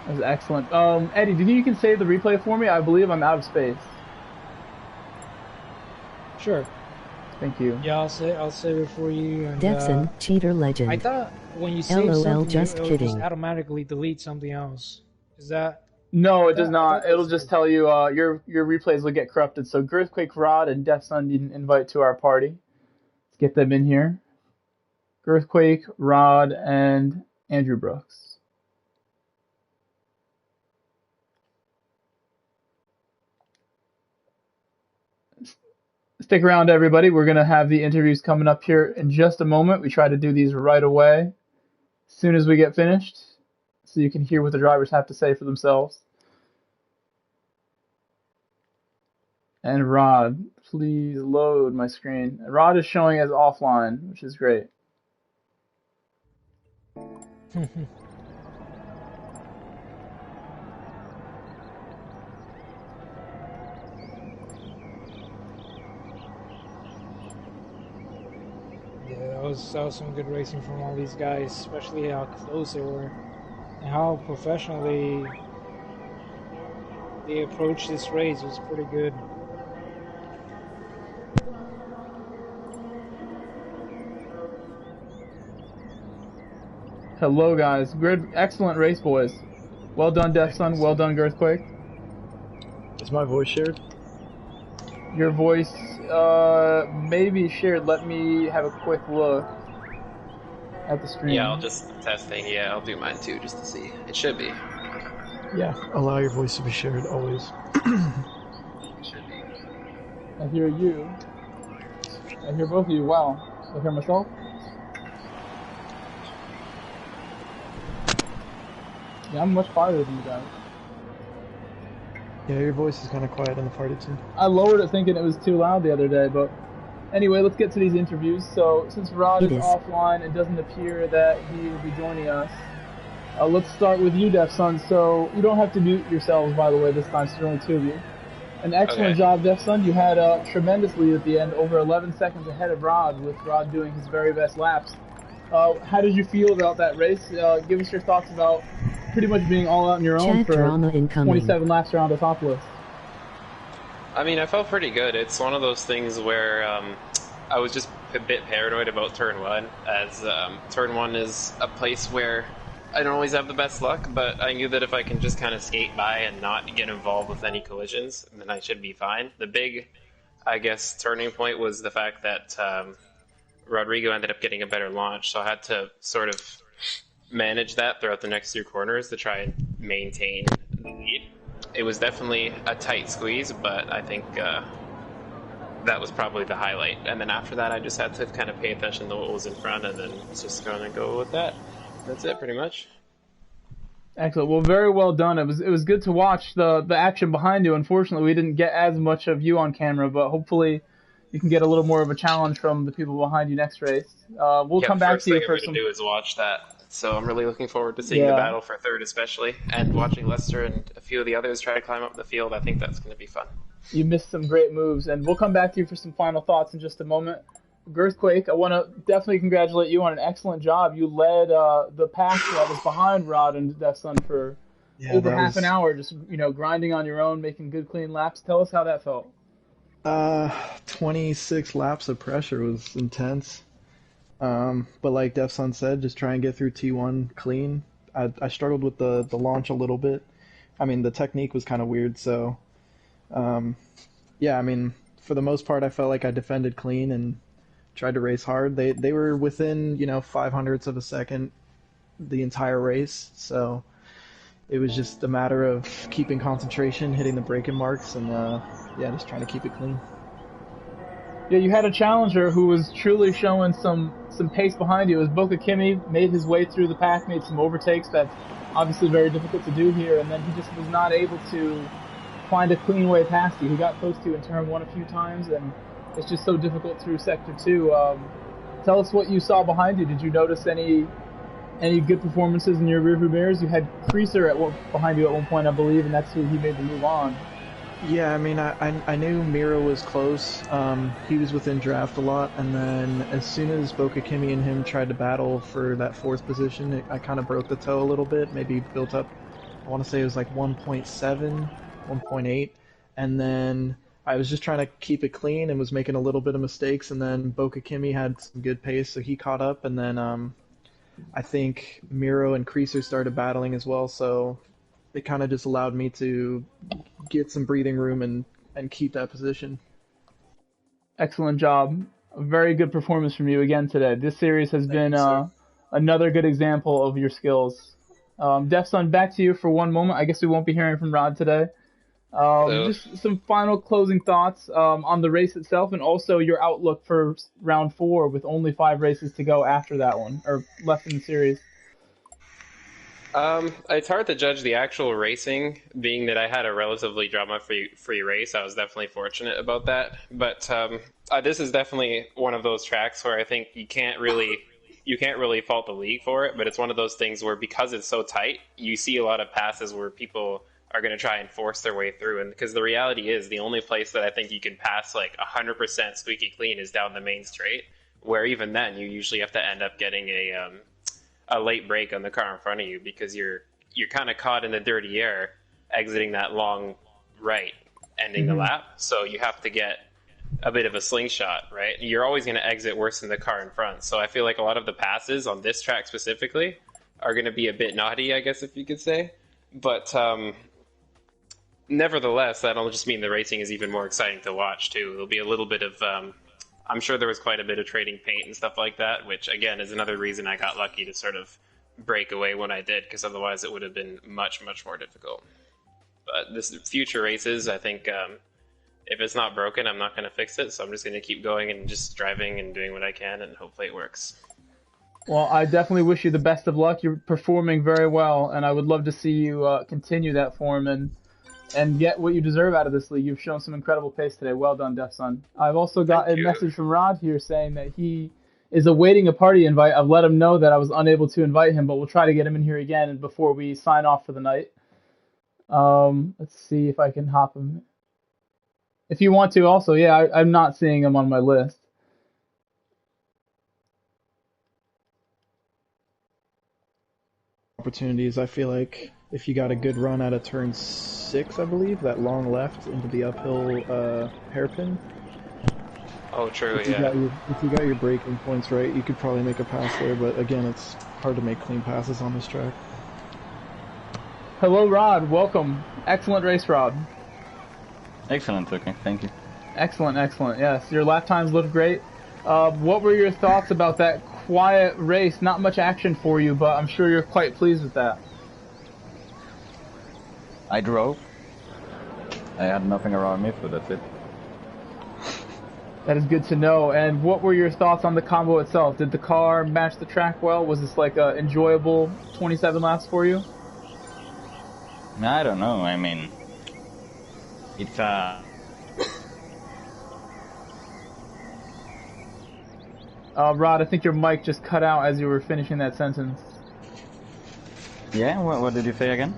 That was excellent. Eddie, do you think you can save the replay for me? I believe I'm out of space. Sure. Thank you. Yeah, I'll save it for you. And, Devson, cheater legend. I thought when you save LOL, something, just it'll kidding. just automatically delete something else. Is that? No, it does not. It'll just tell you your replays will get corrupted. So Girthquake Rod and Death Sun didn't invite to our party. Let's get them in here. Girthquake, Rod, and Andrew Brooks. Stick around, everybody. We're going to have the interviews coming up here in just a moment. We try to do these right away as soon as we get finished so you can hear what the drivers have to say for themselves. And Rod, please load my screen. Rod is showing as offline, which is great. That was some good racing from all these guys, especially how close they were and how professionally they approached this race. It was pretty good. Hello, guys. Good, excellent race, boys. Well done, Death Sun. Well done, Girthquake. Is my voice shared? Your voice may be shared. Let me have a quick look at the stream. Yeah, I'll just testing. Yeah, I'll do mine too, just to see. It should be. Yeah, allow your voice to be shared always. Should be. I hear you. I hear both of you. Wow. I hear myself. Yeah, I'm much farther than you guys. Yeah, your voice is kind of quiet in the party too. I lowered it thinking it was too loud the other day, but anyway, let's get to these interviews. So since Rod is offline, it doesn't appear that he will be joining us. Let's start with you, Death Sun. So you don't have to mute yourselves, by the way, this time, so there's only two of you. An excellent job, Death Sun. You had a tremendous lead at the end, over 11 seconds ahead of Rod, with Rod doing his very best laps. How did you feel about that race? Give us your thoughts about pretty much being all out on your own for 27 laps around Autopolis. I mean, I felt pretty good. It's one of those things where I was just a bit paranoid about turn 1, as turn 1 is a place where I don't always have the best luck, but I knew that if I can just kind of skate by and not get involved with any collisions, then I should be fine. The big, I guess, turning point was the fact that Rodrigo ended up getting a better launch, so I had to sort of manage that throughout the next 2 corners to try and maintain the lead. It was definitely a tight squeeze, but I think that was probably the highlight. And then after that, I just had to kind of pay attention to what was in front and then just kind of go with that. That's it, pretty much. Excellent. Well, very well done. It was good to watch the action behind you. Unfortunately, we didn't get as much of you on camera, but hopefully you can get a little more of a challenge from the people behind you next race. We'll come back to you for some... First thing I'm going to do is watch that. So I'm really looking forward to seeing the battle for third especially, and watching Lester and a few of the others try to climb up the field. I think that's going to be fun. You missed some great moves, and we'll come back to you for some final thoughts in just a moment. Girthquake, I want to definitely congratulate you on an excellent job. You led the pack that was behind Rod and Death Sun for over half an hour, just grinding on your own, making good, clean laps. Tell us how that felt. 26 laps of pressure was intense. But like DefSun said, just try and get through T1 clean. I struggled with the launch a little bit. I mean, the technique was kind of weird, so yeah, I mean, for the most part, I felt like I defended clean and tried to race hard. They were within, 500ths of a second the entire race, so it was just a matter of keeping concentration, hitting the braking marks, and yeah, just trying to keep it clean. Yeah, you had a challenger who was truly showing some pace behind you. As Boca Kimi made his way through the pack, made some overtakes that's obviously very difficult to do here, and then he just was not able to find a clean way past you. He got close to you in turn 1 a few times, and it's just so difficult through sector 2. Tell us what you saw behind you. Did you notice any good performances in your rearview mirrors? You had Creaser behind you at one point, I believe, and that's who he made the move on. Yeah, I mean, I knew Miro was close. He was within draft a lot, and then as soon as Boca Kimi and him tried to battle for that 4th position, I kind of broke the toe a little bit, maybe built up, I want to say it was like 1.7, 1.8, and then I was just trying to keep it clean and was making a little bit of mistakes, and then Boca Kimi had some good pace, so he caught up, and then I think Miro and Creaser started battling as well, so it kind of just allowed me to get some breathing room and keep that position. Excellent job. A very good performance from you again today. This series has been another good example of your skills. DefSun, back to you for one moment. I guess we won't be hearing from Rod today. Just some final closing thoughts on the race itself, and also your outlook for round 4 with only 5 races to go after that one, or left in the series. It's hard to judge the actual racing, being that I had a relatively drama-free race. I was definitely fortunate about that. But this is definitely one of those tracks where I think you can't really fault the league for it. But it's one of those things where, because it's so tight, you see a lot of passes where people are going to try and force their way through. And because the reality is, the only place that I think you can pass like 100% squeaky clean is down the main straight, where even then you usually have to end up getting a late break on the car in front of you, because you're kind of caught in the dirty air exiting that long right, ending the lap. So you have to get a bit of a slingshot, right? You're always going to exit worse than the car in front. So I feel like a lot of the passes on this track specifically are going to be a bit naughty, I guess, if you could say. But nevertheless, that'll just mean the racing is even more exciting to watch too. There'll be a little bit of I'm sure there was quite a bit of trading paint and stuff like that, which again is another reason I got lucky to sort of break away when I did, because otherwise it would have been much, much more difficult. But this future races, I think if it's not broken, I'm not going to fix it. So I'm just going to keep going and just driving and doing what I can, and hopefully it works. Well, I definitely wish you the best of luck. You're performing very well, and I would love to see you continue that form and get what you deserve out of this league. You've shown some incredible pace today. Well done, DefSun. I've also got a message from Rod here saying that he is awaiting a party invite. I've let him know that I was unable to invite him, but we'll try to get him in here again before we sign off for the night. Let's see if I can hop him. If you want to also, yeah, I'm not seeing him on my list. Opportunities, I feel like if you got a good run out of turn 6, I believe, that long left into the uphill hairpin. Oh, true, if you got your braking points right, you could probably make a pass there, but again, it's hard to make clean passes on this track. Hello, Rod. Welcome. Excellent race, Rod. Excellent, okay, thank you. Excellent, excellent. Yes, your lap times looked great. What were your thoughts about that quiet race? Not much action for you, but I'm sure you're quite pleased with that. I drove. I had nothing around me, so that's it. That is good to know. And what were your thoughts on the combo itself? Did the car match the track well? Was this like an enjoyable 27 laps for you? I don't know. I mean, it's Rod, I think your mic just cut out as you were finishing that sentence. Yeah, what did you say again?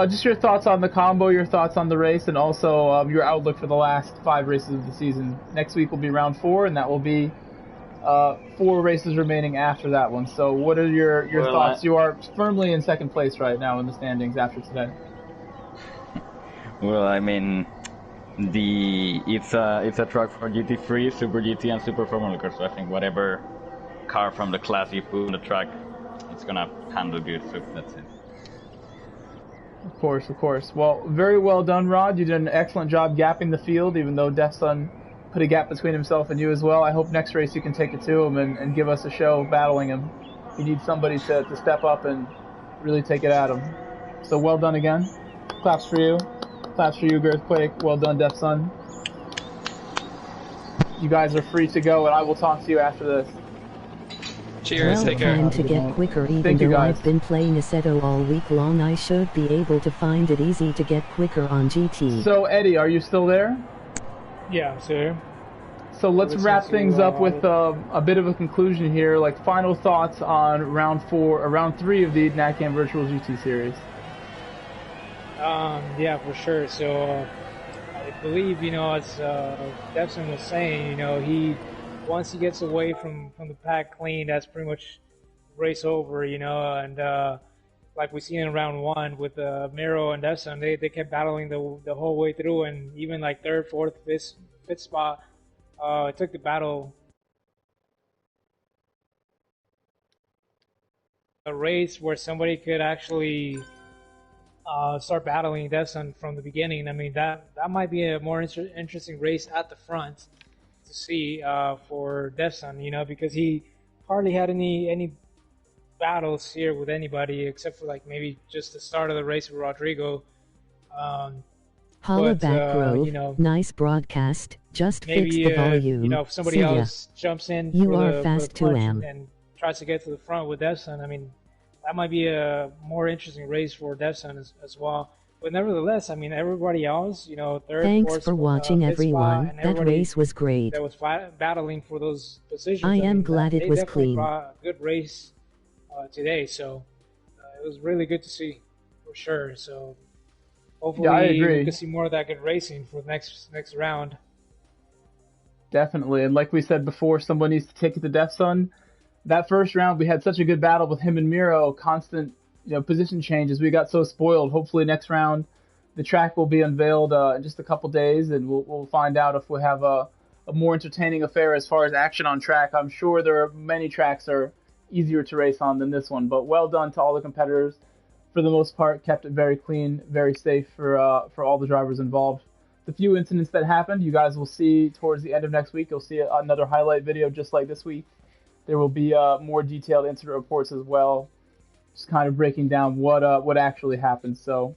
Just your thoughts on the combo, your thoughts on the race, and also your outlook for the last 5 races of the season. Next week will be round 4, and that will be 4 races remaining after that one. So what are your thoughts? You are firmly in second place right now in the standings after today. Well, I mean, it's a track for GT3, Super GT, and Super Formula Car, so I think whatever car from the class you put on the track, it's gonna handle good. So that's it. Of course, of course. Well, very well done, Rod. You did an excellent job gapping the field, even though Defsun put a gap between himself and you as well. I hope next race you can take it to him and give us a show battling him. He needs somebody to step up and really take it at him. So well done again. Claps for you. Claps for you, Gr.3. Well done, Defsun. You guys are free to go, and I will talk to you after this. Cheers, Well, take care. time to get quicker. Even Thank you, though guys. I've been playing Assetto all week long, I should be able to find it easy to get quicker on GT. So, Eddie, are you still there? Yeah, I'm still here. So let's Listen wrap to, things up with a bit of a conclusion here, like final thoughts on round 3 of the NACAM Virtual GT Series. Yeah, for sure. So I believe, as Defsun was saying, once he gets away from the pack clean, that's pretty much race over, and like we seen in round 1 with Miro and Defsun, they kept battling the whole way through, and even like third, fourth, fifth spot, it took the battle. A race where somebody could actually start battling Defsun from the beginning. I mean, that might be a more interesting race at the front to see for Defsun, because he hardly had any battles here with anybody except for like maybe just the start of the race with Rodrigo. Holla but, back, Grove. Nice broadcast. Just fix Maybe the volume. if somebody See ya. else jumps in You for are the fast punch 2M. and tries to get to the front with Defsun, I mean, that might be a more interesting race for Defsun as well. But nevertheless, I mean, everybody else, third, Thanks fourth, for watching, fifth everyone. spot, and That everybody race was great. that was battling for those positions. I am mean, glad it they was definitely clean. brought a good race today, so it was really good to see for sure. So hopefully I agree. we can see more of that good racing for the next round. Definitely, and like we said before, someone needs to take it to Defsun. That first round, we had such a good battle with him and Miro, constant position changes. We got so spoiled. Hopefully next round, the track will be unveiled in just a couple days, and we'll find out if we have a more entertaining affair as far as action on track. I'm sure there are many tracks that are easier to race on than this one, but well done to all the competitors. For the most part, kept it very clean, very safe for all the drivers involved. The few incidents that happened, you guys will see towards the end of next week. You'll see another highlight video just like this week. There will be more detailed incident reports as well, just kind of breaking down what actually happened. So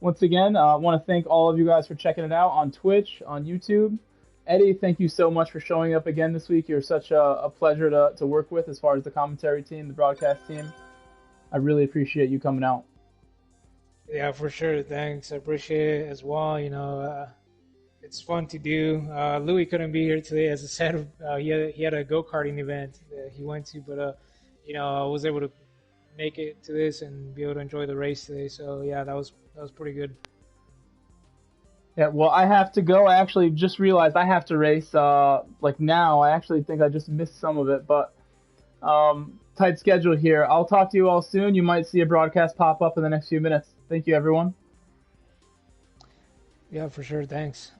once again, I want to thank all of you guys for checking it out on Twitch, on YouTube. Eddie, thank you so much for showing up again this week. You're such a pleasure to work with as far as the commentary team, the broadcast team. I really appreciate you coming out. Yeah, for sure. Thanks. I appreciate it as well. It's fun to do. Louis couldn't be here today, as I said. He had a go-karting event that he went to, but I was able to make it to this and be able to enjoy the race today. So yeah, that was pretty good. Yeah, well, I have to go. I actually just realized I have to race now. I actually think I just missed some of it, but tight schedule here. I'll talk to you all soon. You might see a broadcast pop up in the next few minutes. Thank you, everyone. Yeah, for sure. Thanks.